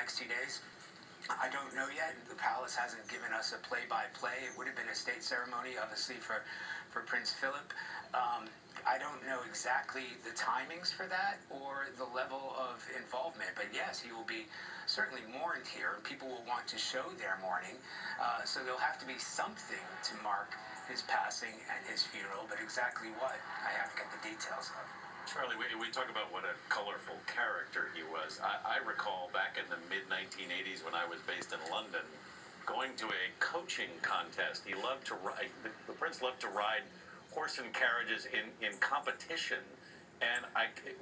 next 2 days. I don't know yet. The palace hasn't given us a play-by-play. It would have been a state ceremony, obviously, for Prince Philip. I don't know exactly the timings for that or the level of involvement, but yes, he will be certainly mourned here, and people will want to show their mourning. So there'll have to be something to mark his passing and his funeral, but exactly what, I haven't got the details of. Charlie, we talk about what a colorful character he was. I recall back in the mid-1980s when I was based in London, going to a coaching contest. He loved to ride, the prince loved to ride horse and carriages in competition. And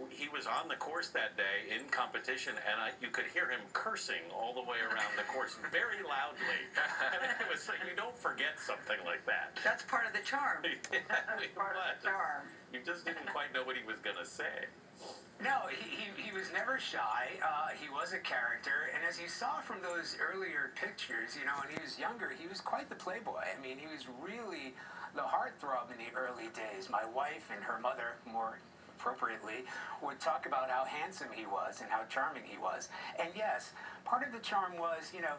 he was on the course that day in competition, and you could hear him cursing all the way around the course very loudly. And it was like, you don't forget something like that. That's part of the charm. That's part of the charm. You just didn't quite know what he was going to say. No, he was never shy. He was a character, and as you saw from those earlier pictures, you know, when he was younger, he was quite the playboy. I mean, he was really the heartthrob in the early days. My wife and her mother, more appropriately, would talk about how handsome he was and how charming he was. And yes, part of the charm was, you know,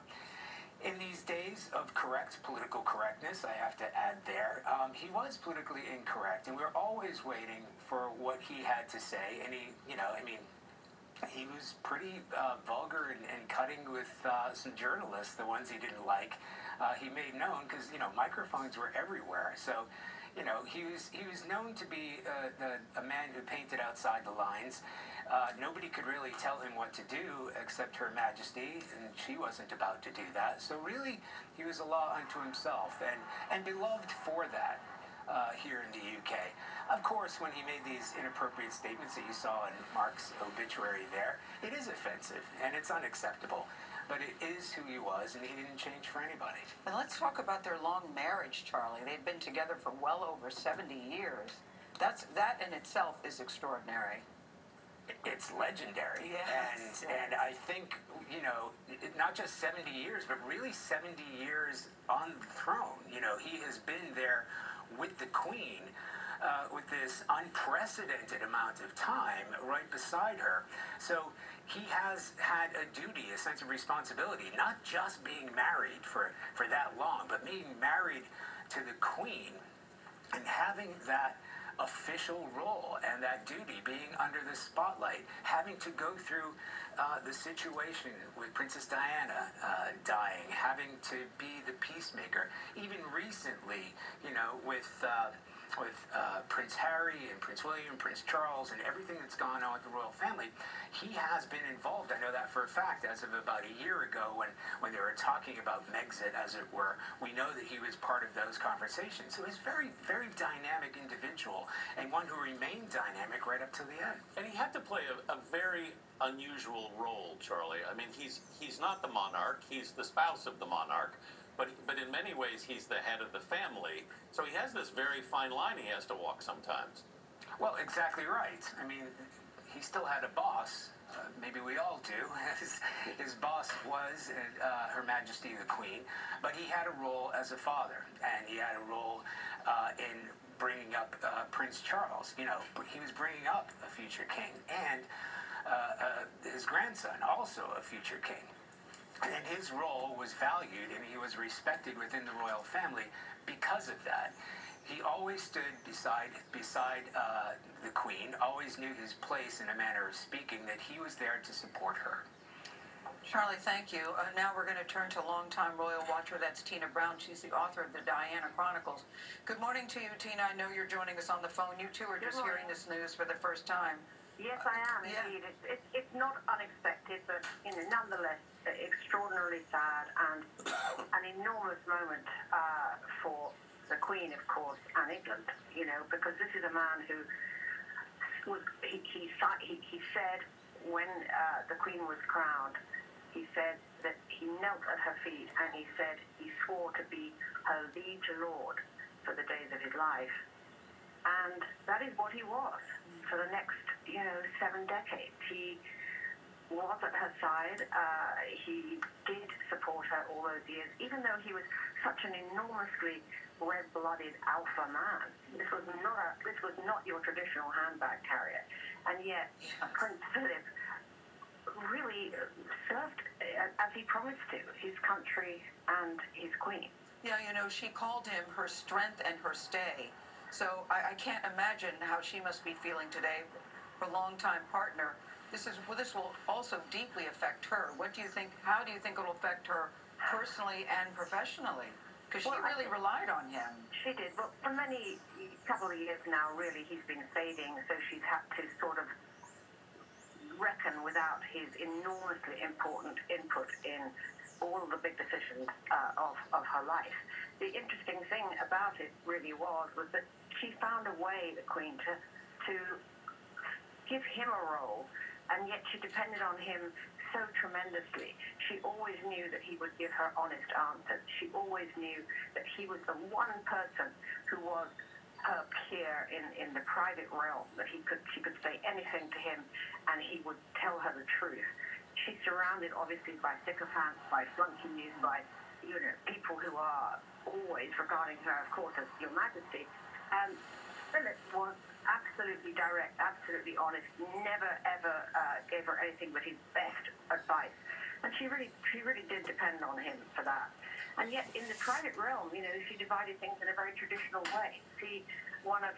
in these days of correct political correctness, I have to add there, he was politically incorrect, and we were always waiting for what he had to say. And he, you know, I mean, he was pretty vulgar and cutting with some journalists, the ones he didn't like. He made known, because, you know, microphones were everywhere. So, you know, he was known to be a man who painted outside the lines. Nobody could really tell him what to do except Her Majesty, and she wasn't about to do that. So really, he was a law unto himself, and beloved for that here in the UK. Of course, when he made these inappropriate statements that you saw in Mark's obituary there, it is offensive, and it's unacceptable. But it is who he was, and he didn't change for anybody. And let's talk about their long marriage, Charlie. They've been together for well over 70 years. That in itself is extraordinary. It's legendary. Yes. And I think, you know, not just 70 years, but really 70 years on the throne. You know, he has been there with the Queen with this unprecedented amount of time right beside her. So he has had a duty, a sense of responsibility, not just being married for that long, but being married to the Queen and having that official role and that duty, being under the spotlight, having to go through the situation with Princess Diana dying, having to be the peacemaker. Even recently, you know, with Prince Harry and Prince William, Prince Charles, and everything that's gone on with the royal family, he has been involved. I know that for a fact. As of about a year ago, when they were talking about Megxit, as it were, we know that he was part of those conversations. So he's a very, very dynamic individual, and one who remained dynamic right up to the end. And he had to play a very unusual role, Charlie. I mean, he's not the monarch. He's the spouse of the monarch. But in many ways, he's the head of the family. So he has this very fine line he has to walk sometimes. Well, exactly right. I mean, he still had a boss. Maybe we all do. His boss was Her Majesty the Queen. But he had a role as a father. And he had a role in bringing up Prince Charles. You know, he was bringing up a future king. And his grandson, also a future king. And his role was valued, and he was respected within the royal family because of that. He always stood beside the Queen, always knew his place in a manner of speaking, that he was there to support her. Charlie, thank you. Now we're going to turn to longtime royal watcher. That's Tina Brown. She's the author of the Diana Chronicles. Good morning to you, Tina. I know you're joining us on the phone. You too are just hearing this news for the first time. Yes, I am indeed. It's not unexpected, but you know, nonetheless, extraordinarily sad and an enormous moment for the Queen, of course, and England. You know, because this is a man who was he said when the Queen was crowned, he said that he knelt at her feet and he said he swore to be her liege lord for the days of his life, and that is what he was for the next 7 decades. He was at her side. He did support her all those years, even though he was such an enormously red-blooded alpha man. This was not your traditional handbag carrier, and yet Prince Philip really served as he promised to, his country and his queen. Yeah, you know, she called him her strength and her stay. So I can't imagine how she must be feeling today, her longtime partner. This will also deeply affect her. What do you think? How do you think it'll affect her personally and professionally? Because she really relied on him. She did. Well, for many couple of years now, really, he's been fading, so she's had to sort of reckon without his enormously important input in all of the big decisions of her life. The interesting thing about it really was that she found a way, the Queen, to give him a role, and yet she depended on him so tremendously. She always knew that he would give her honest answers. She always knew that he was the one person who was her peer in the private realm, that she could say anything to him and he would tell her the truth. She's surrounded obviously by sycophants, by flunkies, by people who are always regarding her, of course, as Your Majesty. Philip was absolutely direct, absolutely honest, never ever gave her anything but his best advice. And she really did depend on him for that. And yet, in the private realm, she divided things in a very traditional way. See, one of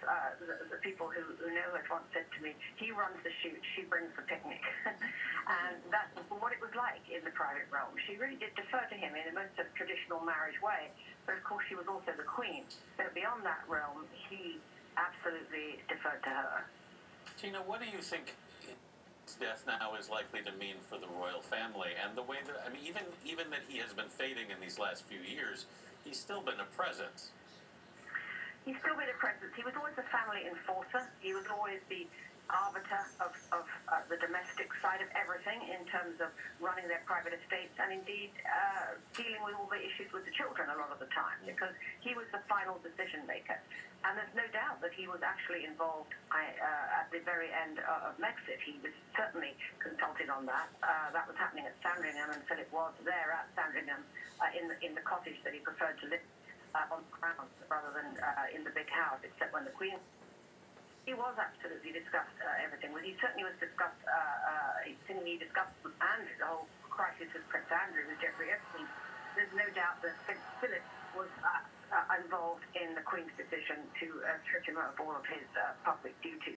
the people who know has once said to me, he runs the shoot, she brings the picnic. And that's what it was like in the private realm. She really did defer to him in the most traditional marriage way. But of course, she was also the queen. So beyond that realm, he absolutely deferred to her. Tina, what do you think his death now is likely to mean for the royal family, and the way that, I mean, even that he has been fading in these last few years, he's still been a presence. He's still been a presence. He was always the family enforcer. He was always the arbiter of the domestic side of everything in terms of running their private estates, and indeed dealing with all the issues with the children a lot of the time, because he was the final decision maker. And there's no doubt that he was actually involved at the very end of Brexit. He was certainly consulted on that. That was happening at Sandringham, and Philip was there at Sandringham in the cottage that he preferred to live on the grounds rather than in the big house, except when the Queen. He was absolutely discussed everything with. He certainly was discussed. He discussed with Andrew the whole crisis with Prince Andrew with Jeffrey Epstein. There's no doubt that Philip was involved in the Queen's decision to strip him of all of his public duties.